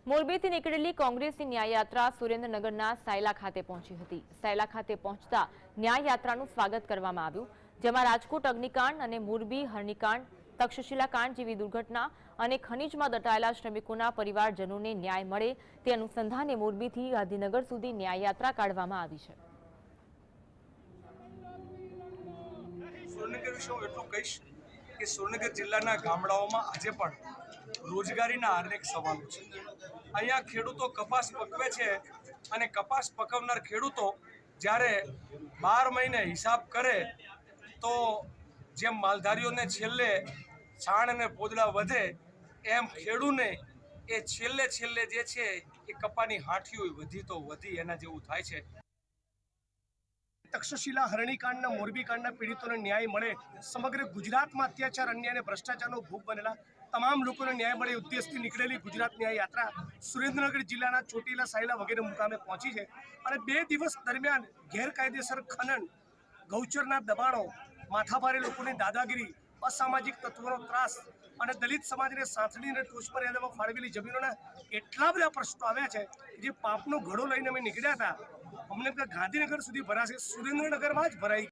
મોરબીથી નીકળેલી કોંગ્રેસની ન્યાયયાત્રા સુરેન્દ્રનગરના સાયલા ખાતે પહોંચી હતી। સાયલા ખાતે પહોંચતા ન્યાયયાત્રાનું સ્વાગત કરવામાં આવ્યું, જેમાં રાજકોટ અગ્નિકાંડ અને મોરબી હરણીકાંડ, તક્ષશિલા કાંડ જેવી દુર્ઘટના અને ખનીજમાં દટાયેલા શ્રમિકોના પરિવારજનોને ન્યાય મળે તે અનુસંધાને મોરબીથી ગાંધીનગર સુધી ન્યાયયાત્રા કાઢવામાં આવી છે। સુરેન્દ્રનગર વિશે હું એટલું કહીશ કે સુરેન્દ્રનગર જિલ્લાના ગામડાઓમાં આજે પણ રોજગારીના અનેક સવાલો છે। અહીંયા ખેડૂતો કપાસ પકવે છે અને કપાસ પકવનાર ખેડૂતો જ્યારે 12 મહિને હિસાબ કરે તો જેમ માલધારીઓને છેલ્લે છાણ અને પોદળા વધે એમ ખેડૂને એ છેલ્લે જે છે એ કપાની હાંઠીઓ વધી તો વધી એના જેવું થાય છે। તક્ષશિલા હરણીકાંડના મોરબી કાંડના પીડિતોને ન્યાય મળે, સમગ્ર ગુજરાતમાં અત્યાચાર, અન્યાય અને ભ્રષ્ટાચારનો ભોગ બનેલા તમામ લોકોને ન્યાય મળે ઉદ્દેશથી નીકળેલી ગુજરાત ન્યાય યાત્રા સુરેન્દ્રનગર જિલ્લાના ચોટીલા, સાયલા વગેરે મુકામે પહોંચી છે અને 2 દિવસ દરમિયાન ગેરકાયદેસર ખનન, ગૌચરના દબાણો, માથાભારે લોકોની દાદાગીરી, અસામાજિક તત્વોનો ત્રાસ અને દલિત સમાજને સાંથડીને ટોચ પર યાદમાં ફાળવેલી જમીનોના એટલા બધા પ્રશ્નો આવ્યા છે જે પાપનો ઘડો લઈને અમે નીકળ્યા હતા। અમને ગાંધીનગર સુધી ભરાશે, સુરેન્દ્રનગરમાં જ ભરાઈ।